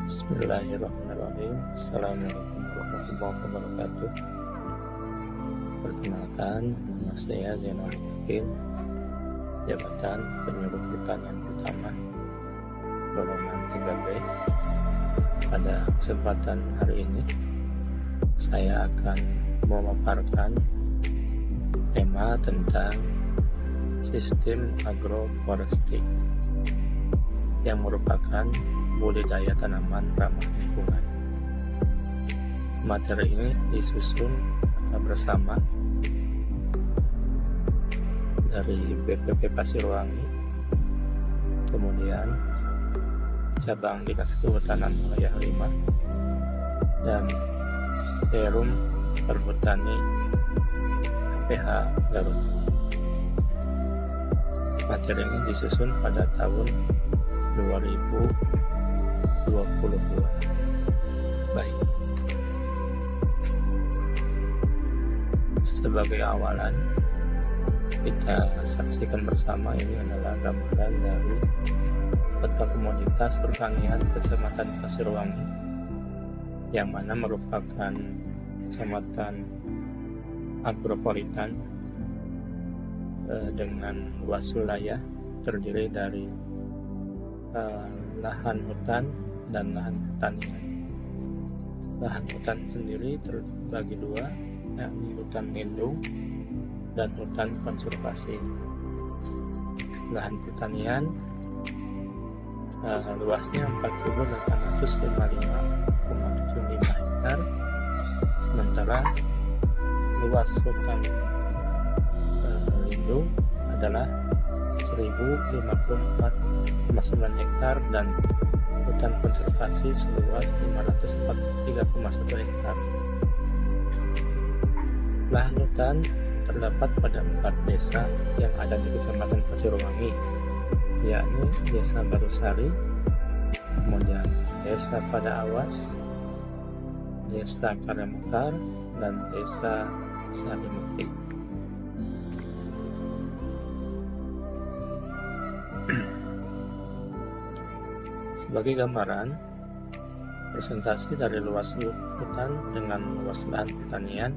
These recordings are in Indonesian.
Bismillahirrahmanirrahim. Assalamualaikum warahmatullahi wabarakatuh. Perkenalkan, nama saya Zainal Yakin, jabatan penyuluh pertanian utama golongan 3B. Pada kesempatan hari ini saya akan memaparkan tema tentang sistem agroforestry yang merupakan budidaya tanaman ramah lingkungan. Materi ini disusun bersama dari BPP Pasirwangi, kemudian cabang Dinas Kehutanan Wilayah 5, dan Perum Perhutani PH Garut. Materi ini disusun pada tahun 2022. Baik, sebagai awalan kita saksikan bersama. Ini adalah gambaran dari peta komoditas pertanian Kecamatan Pasirwangi, yang mana merupakan kecamatan agropolitan dengan luas wilayah terdiri dari lahan hutan dan lahan pertanian. Lahan hutan sendiri terbagi dua, yakni hutan lindung dan hutan konservasi. Lahan pertanian luasnya 4.855,75 hektar, sementara luas hutan lindung adalah 1054,9 hektar dan hutan konservasi seluas 543,1 hektar. Lahan hutan terdapat pada 4 desa yang ada di Kecamatan Pasirwangi, yakni Desa Barusari, kemudian Desa Pada Awas, Desa Karamekar, dan Desa Sarimukti. Sebagai gambaran, presentasi dari luas hutan dengan luas lahan pertanian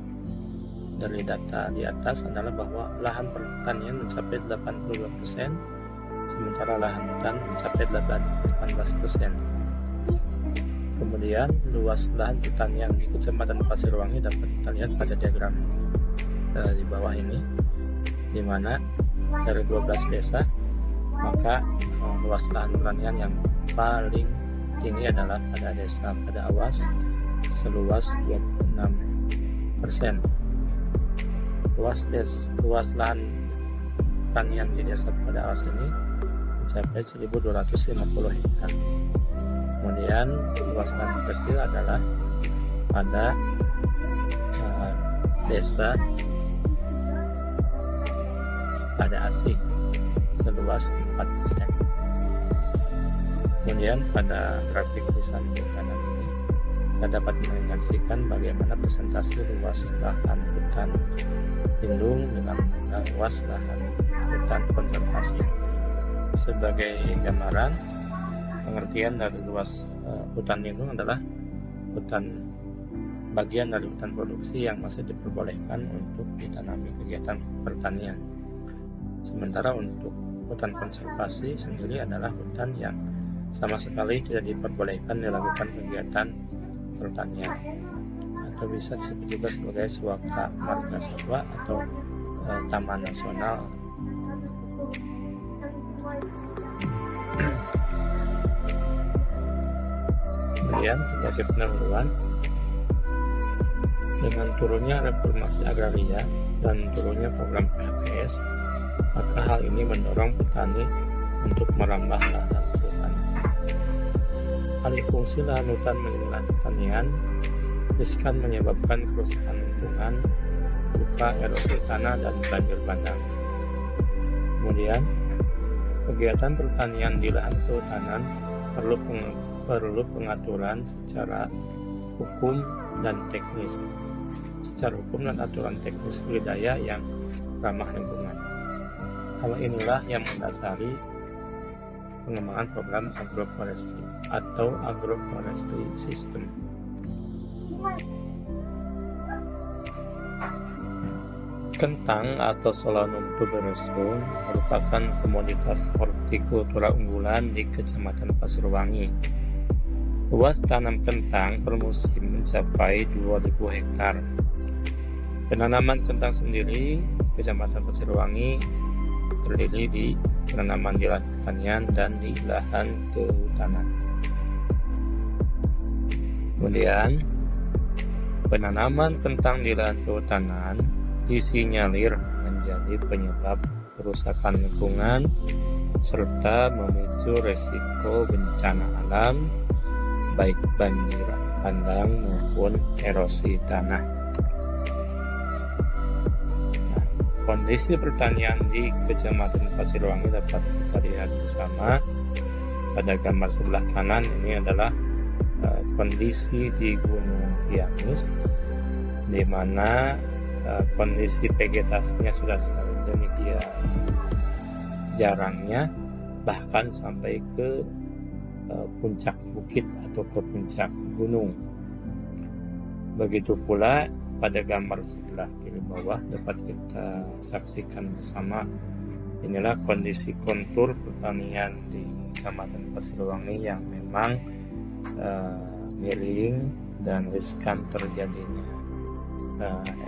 dari data di atas adalah bahwa lahan pertanian mencapai 82%, sementara lahan hutan mencapai 18%. Kemudian luas lahan pertanian di Kecamatan Pasirwangi dapat kita lihat pada diagram di bawah ini, di mana dari 12 desa, maka luas lahan pertanian yang paling tinggi adalah pada Desa Pada Awas seluas 26%. Luas lahan pertanian di Desa Pada Awas ini mencapai 1.250 hektar. Kemudian luas lahan kecil adalah pada Desa Pada Asih seluas 4%. Kemudian pada grafik di samping kanan ini kita dapat menyaksikan bagaimana presentasi luas lahan hutan lindung dengan luas lahan hutan konservasi. Sebagai gambaran, pengertian dari luas hutan lindung adalah hutan bagian dari hutan produksi yang masih diperbolehkan untuk ditanami kegiatan pertanian. Sementara untuk hutan konservasi sendiri adalah hutan yang sama sekali tidak diperbolehkan dilakukan kegiatan pertanian, atau bisa disebut juga sebagai suaka marga satwa atau taman nasional. Kemudian sebagai pendahuluan, dengan turunnya reformasi agraria dan turunnya program PHPS, maka hal ini mendorong petani untuk merambah lahan hutan. Alih fungsi lahan hutan menjadi lahan pertanian riskan menyebabkan kerusakan lingkungan berupa erosi tanah dan banjir bandang. Kemudian, kegiatan pertanian di lahan kehutanan perlu pengaturan secara hukum dan teknis. Secara hukum dan aturan teknis budidaya yang ramah lingkungan. Hal inilah yang mendasari pengembangan program agroforestry atau agroforestry system. Kentang atau Solanum tuberosum merupakan komoditas hortikultura unggulan di Kecamatan Pasirwangi. Luas tanam kentang per musim mencapai 2.000 hektar. Penanaman kentang sendiri Kecamatan Pasirwangi terdiri di penanaman di lahan pertanian dan di lahan kehutanan. Kemudian penanaman kentang di lahan kehutanan disinyalir menjadi penyebab kerusakan lingkungan serta memicu resiko bencana alam baik banjir bandang maupun erosi tanah. Nah, kondisi pertanian di Kecamatan Pasirwangi dapat kita lihat bersama pada gambar sebelah kanan. Ini adalah kondisi di Gunung Kiamis, di mana kondisi vegetasinya sudah sedemikian jarangnya, bahkan sampai ke puncak bukit atau ke puncak gunung. Begitu pula pada gambar sebelah kiri bawah dapat kita saksikan bersama, inilah kondisi kontur pertanian di Kecamatan Pasirwangi yang memang miring dan riskan terjadinya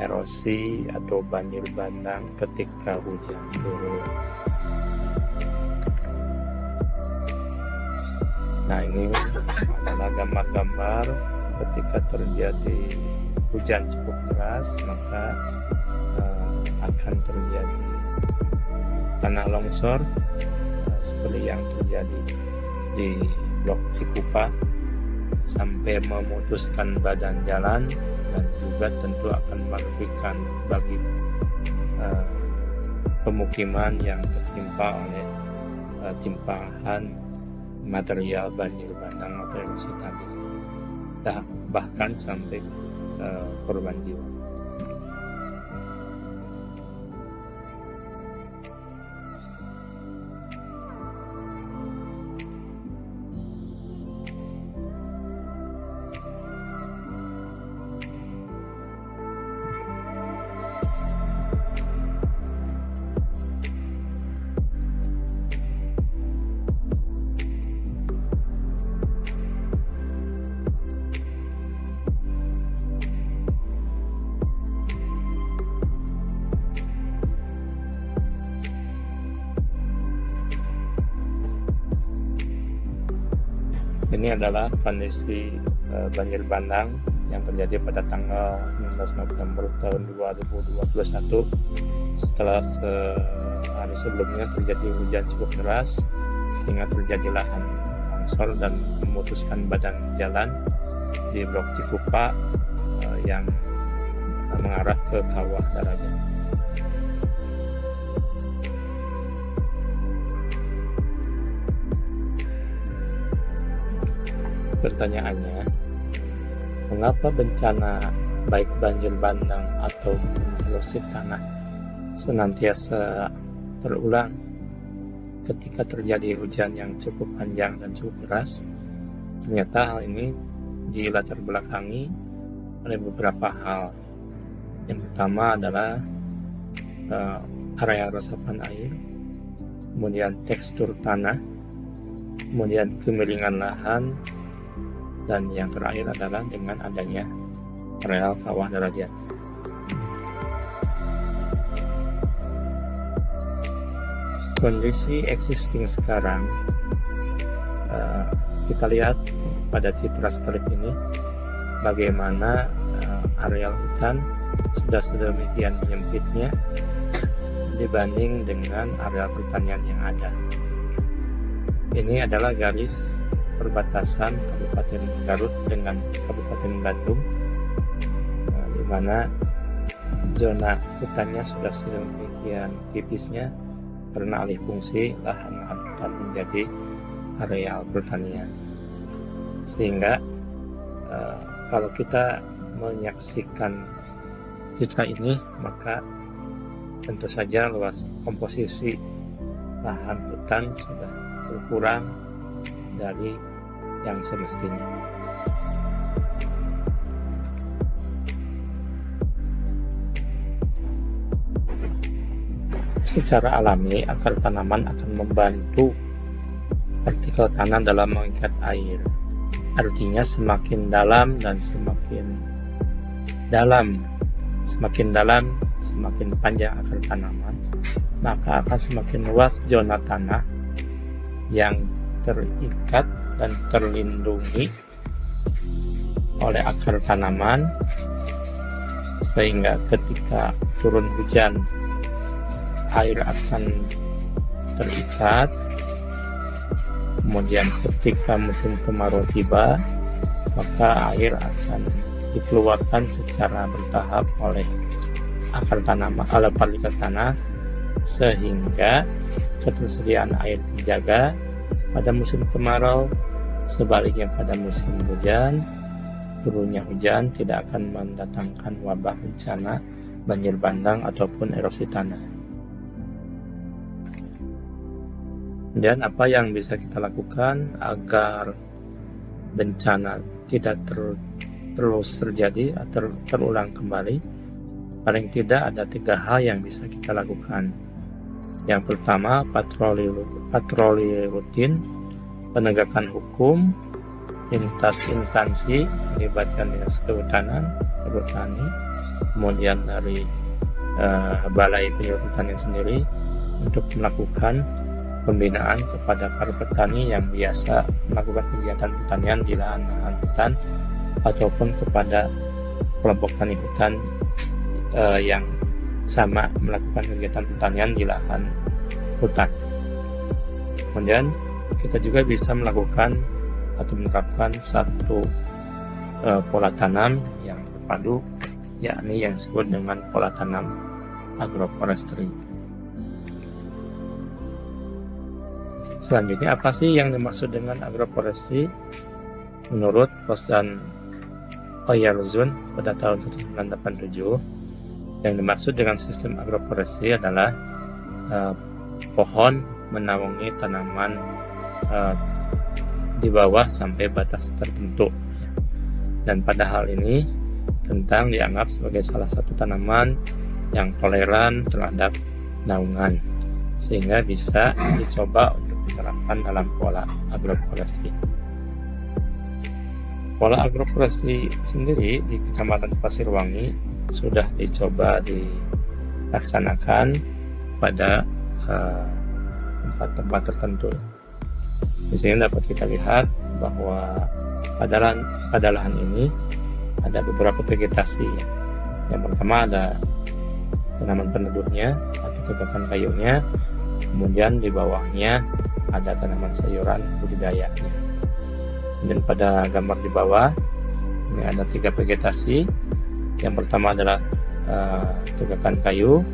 erosi atau banjir bandang ketika hujan turun. Nah, ini adalah gambar-gambar ketika terjadi hujan cukup deras, maka akan terjadi tanah longsor seperti yang terjadi di Blok Cikupa sampai memutuskan badan jalan, dan juga tentu akan merugikan bagi pemukiman yang tertimpa oleh timpahan material banjir bandang atau erosi tadi, bahkan sampai korban jiwa. Ini adalah kondisi banjir bandang yang terjadi pada tanggal 19 November tahun 2021 setelah sehari sebelumnya terjadi hujan cukup deras sehingga terjadi lahan longsor dan memutuskan badan jalan di Blok Cikupa yang mengarah ke Kawah Darajat. Pertanyaannya, mengapa bencana baik banjir bandang atau erosi tanah senantiasa terulang ketika terjadi hujan yang cukup panjang dan cukup deras? Ternyata hal ini dilatar belakangi oleh beberapa hal. Yang pertama adalah area resapan air, kemudian tekstur tanah, kemudian kemiringan lahan, dan yang terakhir adalah dengan adanya areal Kawah Darajat. Kondisi existing sekarang, kita lihat pada citra satelit ini bagaimana areal hutan sudah sedemikian menyempitnya dibanding dengan areal pertanian yang ada. Ini adalah garis perbatasan Kabupaten Garut dengan Kabupaten Bandung, di mana zona hutannya sudah sedemikian tipisnya karena alih fungsi lahan-lahan hutan menjadi areal pertanian. Sehingga kalau kita menyaksikan citra ini, maka tentu saja luas komposisi lahan hutan sudah kurang dari yang semestinya. Secara alami, akar tanaman akan membantu partikel tanah dalam mengikat air. Artinya semakin dalam dan semakin dalam, semakin panjang akar tanaman, maka akan semakin luas zona tanah yang terikat dan terlindungi oleh akar tanaman, sehingga ketika turun hujan air akan terikat. Kemudian ketika musim kemarau tiba, maka air akan dikeluarkan secara bertahap oleh akar tanaman, oleh partikel tanah, sehingga ketersediaan air terjaga pada musim kemarau. Sebaliknya pada musim hujan, turunnya hujan tidak akan mendatangkan wabah bencana, banjir bandang ataupun erosi tanah. Dan apa yang bisa kita lakukan agar bencana tidak terus terjadi atau terulang kembali? Paling tidak ada 3 hal yang bisa kita lakukan. Yang pertama, patroli rutin, penegakan hukum, lintas instansi melibatkan dinas kehutanan, perhutani, kemudian dari balai perhutanian sendiri untuk melakukan pembinaan kepada para petani yang biasa melakukan kegiatan pertanian di lahan-lahan hutan, ataupun kepada kelompok tani hutan yang sama melakukan kegiatan pertanian di lahan hutan. Kemudian kita juga bisa melakukan atau menerapkan satu pola tanam yang terpadu, yakni yang disebut dengan pola tanam agroforestry. Selanjutnya, apa sih yang dimaksud dengan agroforestry? Menurut Rosan Oyarzun pada tahun 1987, yang dimaksud dengan sistem agroforestry adalah pohon menaungi tanaman di bawah sampai batas tertentu. Dan pada hal ini, kentang dianggap sebagai salah satu tanaman yang toleran terhadap naungan, sehingga bisa dicoba untuk diterapkan dalam pola agroforestry. Pola agroforestry sendiri di Kecamatan Pasirwangi sudah dicoba dilaksanakan pada tempat-tempat tertentu. Di sini dapat kita lihat bahwa pada lahan ini ada beberapa vegetasi. Yang pertama ada tanaman peneduhnya atau tegakan kayunya, kemudian di bawahnya ada tanaman sayuran budidayanya. Dan pada gambar di bawah ini ada 3 vegetasi. Yang pertama adalah tegakan kayu,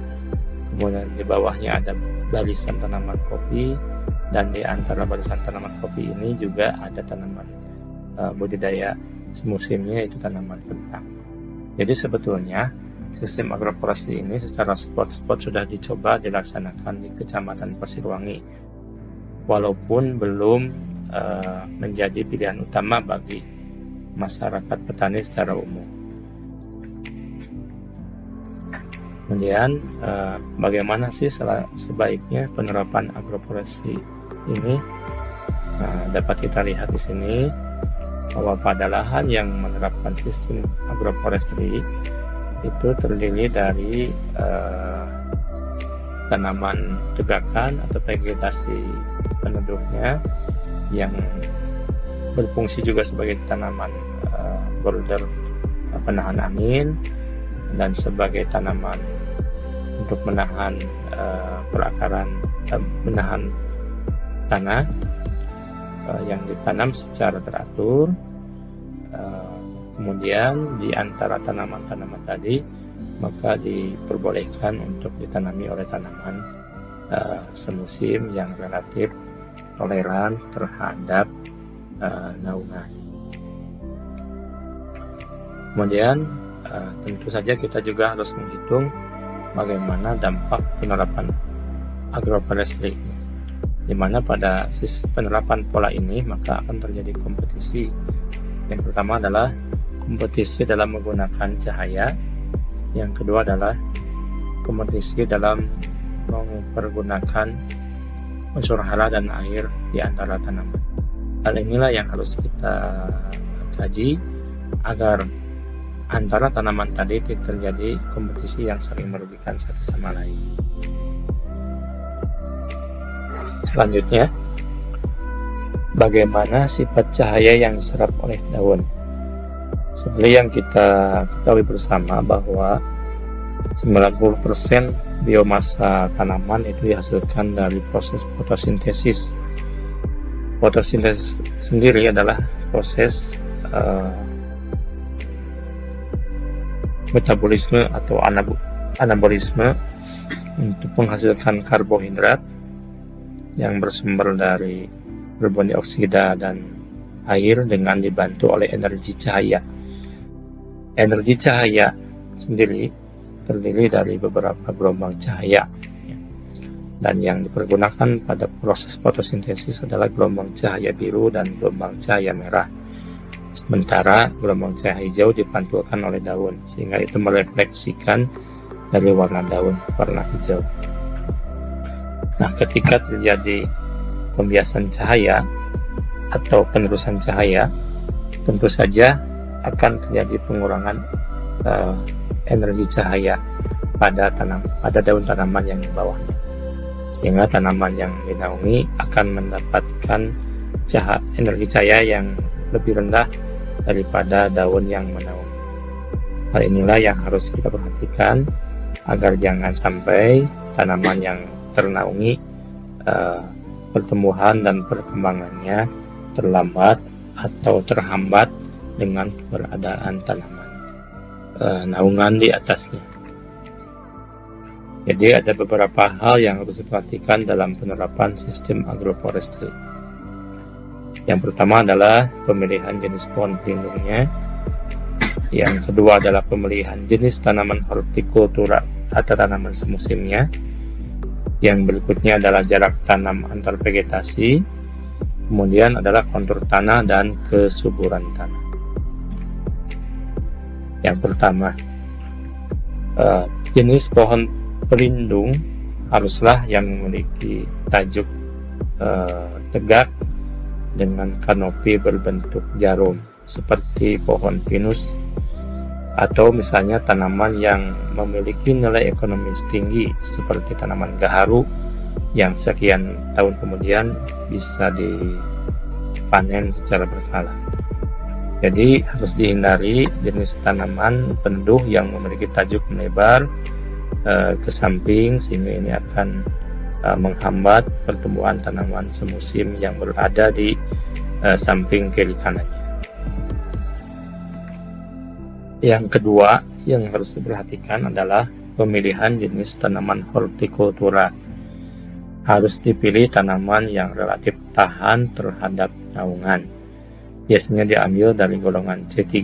kemudian di bawahnya ada barisan tanaman kopi, dan di antara barisan tanaman kopi ini juga ada tanaman budidaya semusimnya, yaitu tanaman kentang. Jadi sebetulnya sistem agroforestry ini secara spot-spot sudah dicoba dilaksanakan di Kecamatan Pasirwangi, walaupun belum menjadi pilihan utama bagi masyarakat petani secara umum. Kemudian bagaimana sih sebaiknya penerapan agroforestry ini? Dapat kita lihat di sini bahwa pada lahan yang menerapkan sistem agroforestry itu terdiri dari tanaman tegakan atau vegetasi peneduhnya yang berfungsi juga sebagai tanaman border penahan angin dan sebagai tanaman untuk menahan perakaran, menahan tanah yang ditanam secara teratur. Kemudian di antara tanaman-tanaman tadi maka diperbolehkan untuk ditanami oleh tanaman semusim yang relatif toleran terhadap naungan. Kemudian tentu saja kita juga harus menghitung bagaimana dampak penerapan agroforestry. di mana pada penerapan pola ini maka akan terjadi kompetisi. Yang pertama adalah kompetisi dalam menggunakan cahaya, yang kedua adalah kompetisi dalam mempergunakan unsur hara dan air di antara tanaman. Hal inilah yang harus kita kaji agar antara tanaman tadi terjadi kompetisi yang saling merugikan satu sama lain. Selanjutnya, bagaimana sifat cahaya yang diserap oleh daun? Seperti yang kita ketahui bersama bahwa 90% biomasa tanaman itu dihasilkan dari proses fotosintesis. Fotosintesis sendiri adalah proses metabolisme atau anabolisme untuk menghasilkan karbohidrat yang bersumber dari karbon dioksida dan air dengan dibantu oleh energi cahaya. Energi cahaya sendiri terdiri dari beberapa gelombang cahaya, dan yang dipergunakan pada proses fotosintesis adalah gelombang cahaya biru dan gelombang cahaya merah. Sementara gelombang cahaya hijau dipantulkan oleh daun, sehingga itu merefleksikan dari warna daun warna hijau. Nah, ketika terjadi pembiasan cahaya atau penerusan cahaya, tentu saja akan terjadi pengurangan energi cahaya pada daun tanaman yang di bawahnya, sehingga tanaman yang dinaungi akan mendapatkan energi cahaya yang lebih rendah daripada daun yang menaungi. Hal inilah yang harus kita perhatikan agar jangan sampai tanaman yang ternaungi pertumbuhan dan perkembangannya terlambat atau terhambat dengan keberadaan tanaman naungan di atasnya. Jadi ada beberapa hal yang harus diperhatikan dalam penerapan sistem agroforestry. Yang pertama adalah pemilihan jenis pohon pelindungnya. Yang kedua adalah pemilihan jenis tanaman hortikultura atau tanaman semusimnya. Yang berikutnya adalah jarak tanam antar vegetasi. Kemudian adalah kontur tanah dan kesuburan tanah. Yang pertama, jenis pohon pelindung haruslah yang memiliki tajuk tegak dengan kanopi berbentuk jarum, seperti pohon pinus, atau misalnya tanaman yang memiliki nilai ekonomis tinggi seperti tanaman gaharu yang sekian tahun kemudian bisa dipanen secara berkala. Jadi harus dihindari jenis tanaman peneduh yang memiliki tajuk melebar ke samping, sehingga ini akan menghambat pertumbuhan tanaman semusim yang berada di samping kiri kanannya. Yang kedua yang harus diperhatikan adalah pemilihan jenis tanaman hortikultura. Harus dipilih tanaman yang relatif tahan terhadap naungan. Biasanya diambil dari golongan C3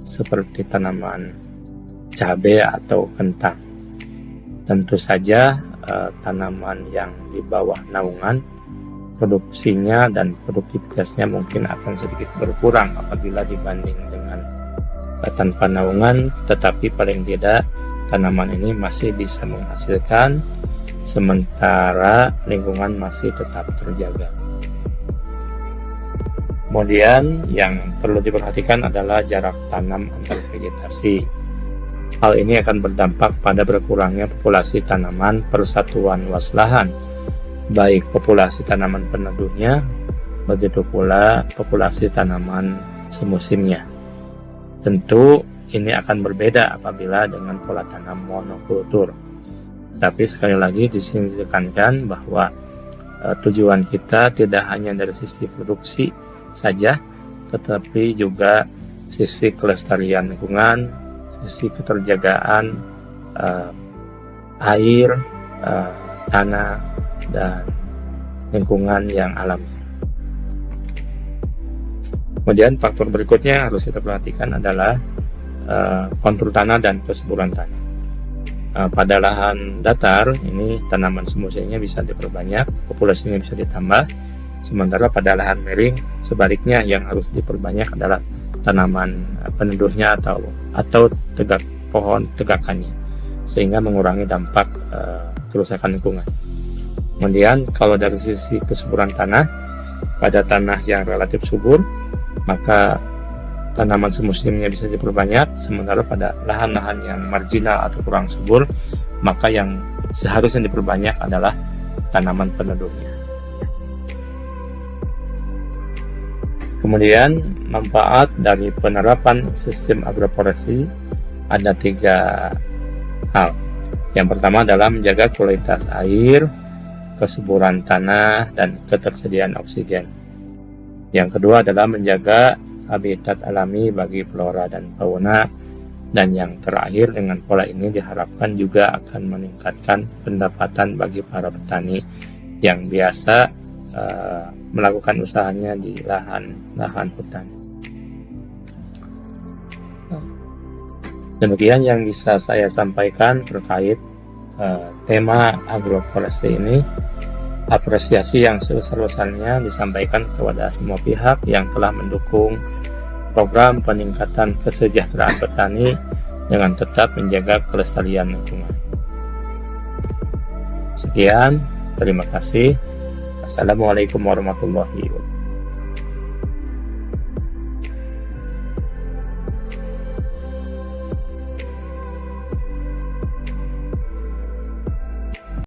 seperti tanaman cabai atau kentang. Tentu saja tanaman yang di bawah naungan produksinya dan produktivitasnya mungkin akan sedikit berkurang apabila dibanding dengan tanpa naungan, tetapi paling tidak tanaman ini masih bisa menghasilkan sementara lingkungan masih tetap terjaga. Kemudian yang perlu diperhatikan adalah jarak tanam antar vegetasi. Hal ini akan berdampak pada berkurangnya populasi tanaman persatuan luas lahan, baik populasi tanaman peneduhnya, begitu pula populasi tanaman semusimnya. Tentu ini akan berbeda apabila dengan pola tanam monokultur. Tapi sekali lagi di sini ditekankan bahwa tujuan kita tidak hanya dari sisi produksi saja, tetapi juga sisi kelestarian lingkungan, sisi keterjagaan air, tanah, dan lingkungan yang alami. Kemudian faktor berikutnya yang harus kita perhatikan adalah kontur tanah dan kesuburan tanah. pada lahan datar ini tanaman semuanya bisa diperbanyak, populasinya bisa ditambah. Sementara pada lahan miring sebaliknya yang harus diperbanyak adalah tanaman peneduhnya atau pohon tegakannya, sehingga mengurangi dampak kerusakan lingkungan. Kemudian kalau dari sisi kesuburan tanah, pada tanah yang relatif subur maka tanaman semusimnya bisa diperbanyak, sementara pada lahan-lahan yang marginal atau kurang subur maka yang seharusnya diperbanyak adalah tanaman peneduhnya. Kemudian manfaat dari penerapan sistem agroforestry ada 3 hal. Yang pertama adalah menjaga kualitas air, kesuburan tanah, dan ketersediaan oksigen. Yang kedua adalah menjaga habitat alami bagi flora dan fauna, dan yang terakhir dengan pola ini diharapkan juga akan meningkatkan pendapatan bagi para petani yang biasa melakukan usahanya di lahan hutan. Demikian yang bisa saya sampaikan terkait tema agroforestry ini. Apresiasi yang sebesar-besarnya disampaikan kepada semua pihak yang telah mendukung program peningkatan kesejahteraan petani dengan tetap menjaga kelestarian lingkungan. Sekian, terima kasih. Assalamualaikum warahmatullahi wabarakatuh.